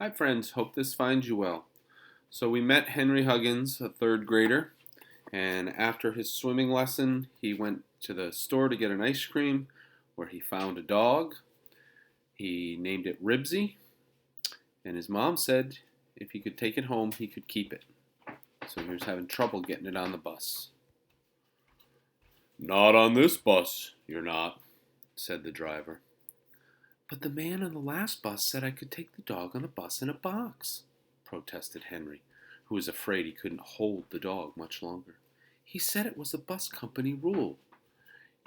Hi, friends. Hope this finds you well. So, we met Henry Huggins, a third grader, and after his swimming lesson, he went to the store to get an ice cream where he found a dog. He named it Ribsy, and his mom said if he could take it home, he could keep it. So, he was having trouble getting it on the bus. Not on this bus, you're not, said the driver. But the man on the last bus said I could take the dog on the bus in a box, protested Henry, who was afraid he couldn't hold the dog much longer. He said it was a bus company rule.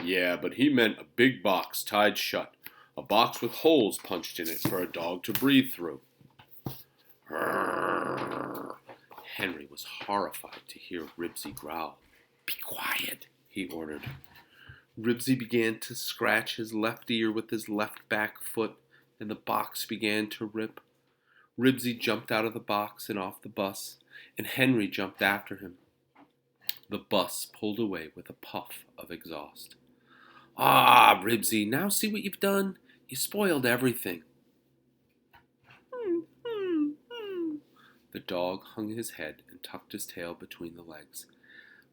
Yeah, but he meant a big box tied shut, a box with holes punched in it for a dog to breathe through. Henry was horrified to hear Ribsy growl. Be quiet, he ordered. Ribsy began to scratch his left ear with his left back foot, and the box began to rip. Ribsy jumped out of the box and off the bus, and Henry jumped after him. The bus pulled away with a puff of exhaust. Ah, Ribsy, now see what you've done? You spoiled everything. The dog hung his head and tucked his tail between the legs.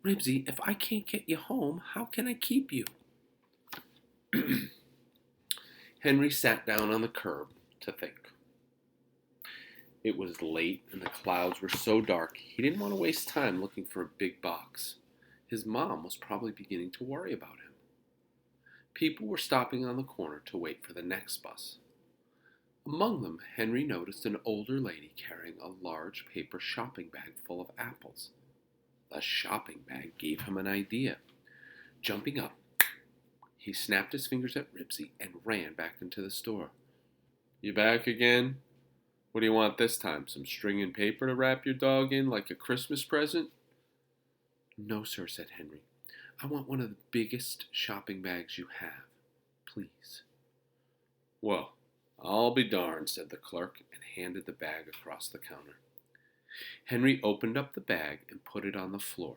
Ribsy, if I can't get you home, how can I keep you? Henry sat down on the curb to think. It was late and the clouds were so dark he didn't want to waste time looking for a big box. His mom was probably beginning to worry about him. People were stopping on the corner to wait for the next bus. Among them, Henry noticed an older lady carrying a large paper shopping bag full of apples. The shopping bag gave him an idea. Jumping up, he snapped his fingers at Ribsy and ran back into the store. You back again? What do you want this time? Some string and paper to wrap your dog in like a Christmas present? No, sir, said Henry. I want one of the biggest shopping bags you have, please. Well, I'll be darned, said the clerk, and handed the bag across the counter. Henry opened up the bag and put it on the floor.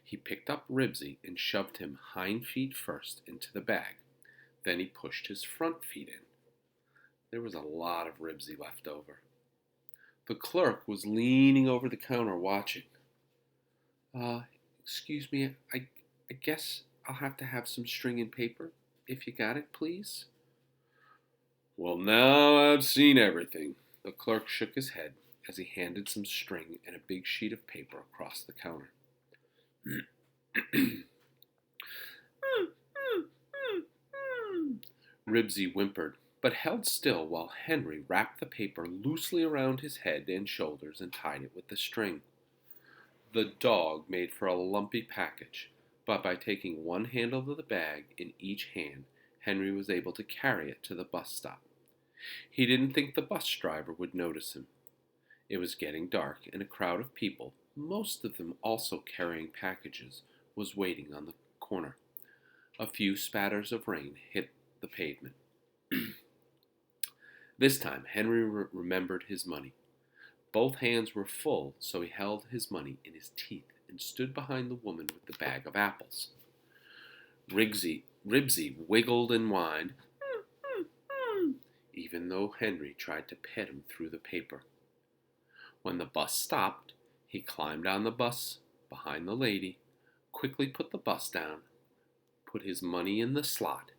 He picked up Ribsy and shoved him hind feet first into the bag. Then he pushed his front feet in. There was a lot of Ribsy left over. The clerk was leaning over the counter watching. Excuse me, I guess I'll have to have some string and paper, if you got it, please. Well, now I've seen everything. The clerk shook his head as he handed some string and a big sheet of paper across the counter. Ribsy whimpered, but held still while Henry wrapped the paper loosely around his head and shoulders and tied it with the string. The dog made for a lumpy package, but by taking one handle of the bag in each hand, Henry was able to carry it to the bus stop. He didn't think the bus driver would notice him. It was getting dark, and a crowd of people, most of them also carrying packages, was waiting on the corner. A few spatters of rain hit the pavement. This time, Henry remembered his money. Both hands were full, so he held his money in his teeth and stood behind the woman with the bag of apples. Ribsy wiggled and whined, even though Henry tried to pet him through the paper. When the bus stopped, he climbed on the bus behind the lady, quickly put the bus down, put his money in the slot,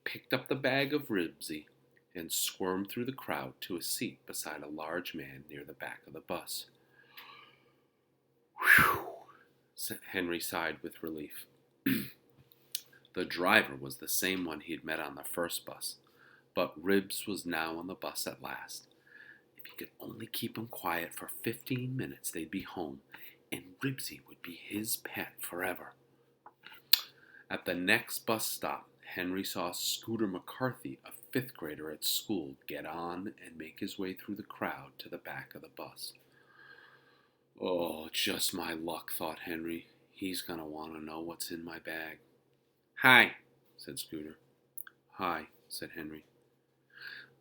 picked up the bag of Ribsy, and squirmed through the crowd to a seat beside a large man near the back of the bus. Whew, Henry sighed with relief. The driver was the same one he had met on the first bus, but Ribs was now on the bus at last. If he could only keep him quiet for 15 minutes, they'd be home, and Ribsy would be his pet forever. At the next bus stop, Henry saw Scooter McCarthy, a fifth grader at school, get on and make his way through the crowd to the back of the bus. Oh, just my luck, thought Henry. He's going to want to know what's in my bag. Hi, said Scooter. Hi, said Henry.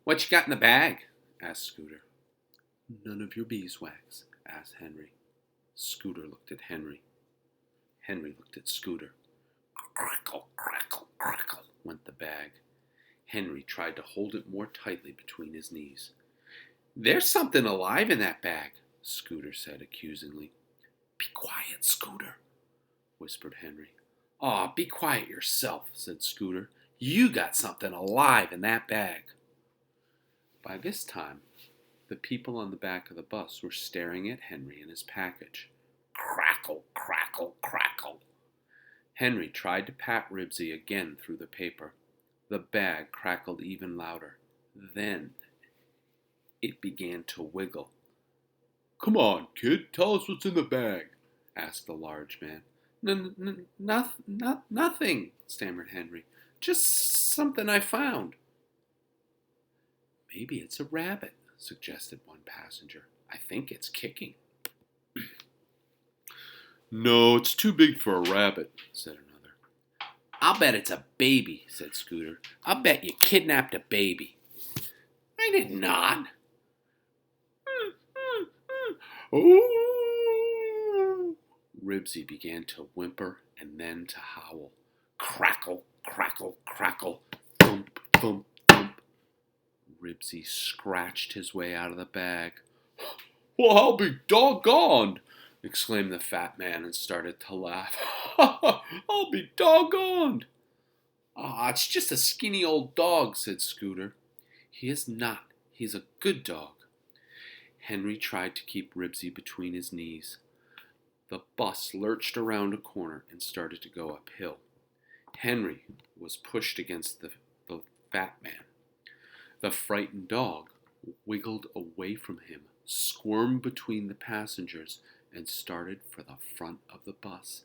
What you got in the bag? Asked Scooter. None of your beeswax, asked Henry. Scooter looked at Henry. Henry looked at Scooter. Crackle, crackle, crackle, went the bag. Henry tried to hold it more tightly between his knees. There's something alive in that bag, Scooter said accusingly. Be quiet, Scooter, whispered Henry. Aw, be quiet yourself, said Scooter. You got something alive in that bag. By this time, the people on the back of the bus were staring at Henry and his package. Crackle, crackle, crackle. Henry tried to pat Ribsy again through the paper. The bag crackled even louder. Then it began to wiggle. Come on, kid, tell us what's in the bag, asked the large man. Nothing, stammered Henry. Just something I found. Maybe it's a rabbit, suggested one passenger. I think it's kicking. No, it's too big for a rabbit, said another. I'll bet it's a baby, said Scooter. I'll bet you kidnapped a baby. I did not. Oh! Ribsy began to whimper and then to howl. Crackle, crackle, crackle, thump, thump, thump. Ribsy scratched his way out of the bag. Well, I'll be doggone, exclaimed the fat man and started to laugh. I'll be doggone. Ah, it's just a skinny old dog, said Scooter. He is not. He's a good dog. Henry tried to keep Ribsy between his knees. The bus lurched around a corner and started to go uphill. Henry was pushed against the fat man. The frightened dog wiggled away from him, squirmed between the passengers, and started for the front of the bus.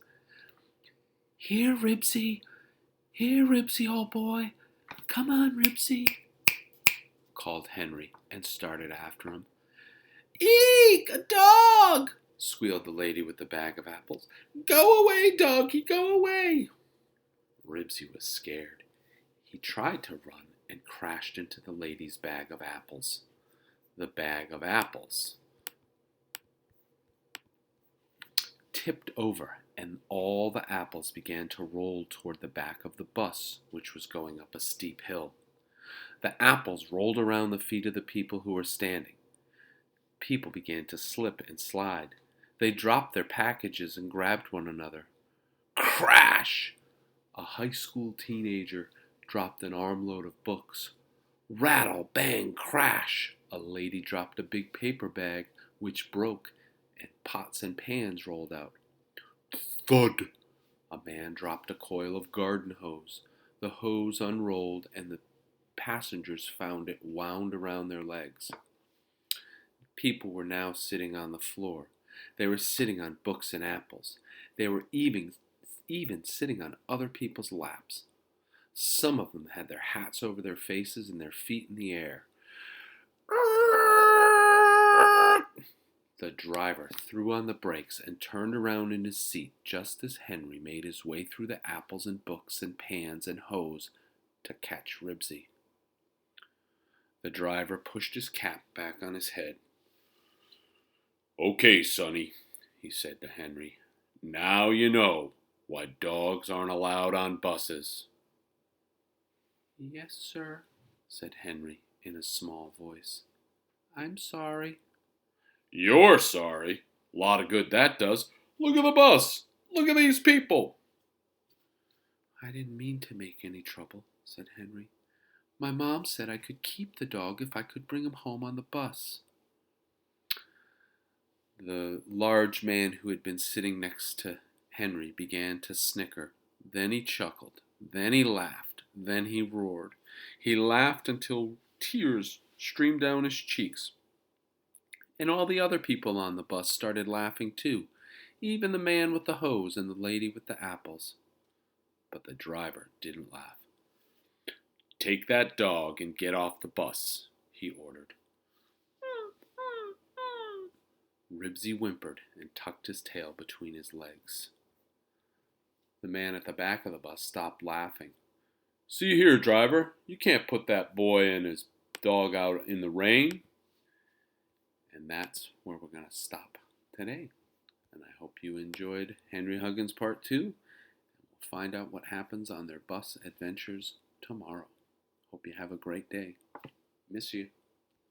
Here, Ribsy, old boy. Come on, Ribsy, called Henry and started after him. Eek, a dog, squealed the lady with the bag of apples. Go away, doggy, go away. Ribsy was scared. He tried to run and crashed into the lady's bag of apples. The bag of apples tipped over, and all the apples began to roll toward the back of the bus, which was going up a steep hill. The apples rolled around the feet of the people who were standing. People began to slip and slide. They dropped their packages and grabbed one another. Crash! A high school teenager dropped an armload of books. Rattle, bang, crash! A lady dropped a big paper bag, which broke, and pots and pans rolled out. Thud! A man dropped a coil of garden hose. The hose unrolled, and the passengers found it wound around their legs. People were now sitting on the floor. They were sitting on books and apples. They were even sitting on other people's laps. Some of them had their hats over their faces and their feet in the air. The driver threw on the brakes and turned around in his seat just as Henry made his way through the apples and books and pans and hose to catch Ribsy. The driver pushed his cap back on his head. Okay, Sonny, he said to Henry. Now you know why dogs aren't allowed on buses. Yes, sir, said Henry in a small voice. I'm sorry. You're sorry? A lot of good that does. Look at the bus. Look at these people. I didn't mean to make any trouble, said Henry. My mom said I could keep the dog if I could bring him home on the bus. The large man who had been sitting next to Henry began to snicker. Then he chuckled. Then he laughed. Then he roared. He laughed until tears streamed down his cheeks. And all the other people on the bus started laughing too, even the man with the hose and the lady with the apples. But the driver didn't laugh. Take that dog and get off the bus, he ordered. Ribsy whimpered and tucked his tail between his legs. The man at the back of the bus stopped laughing. See here, driver, you can't put that boy and his dog out in the rain. And that's where we're going to stop today. And I hope you enjoyed Henry Huggins Part 2. And we'll find out what happens on their bus adventures tomorrow. Hope you have a great day. Miss you.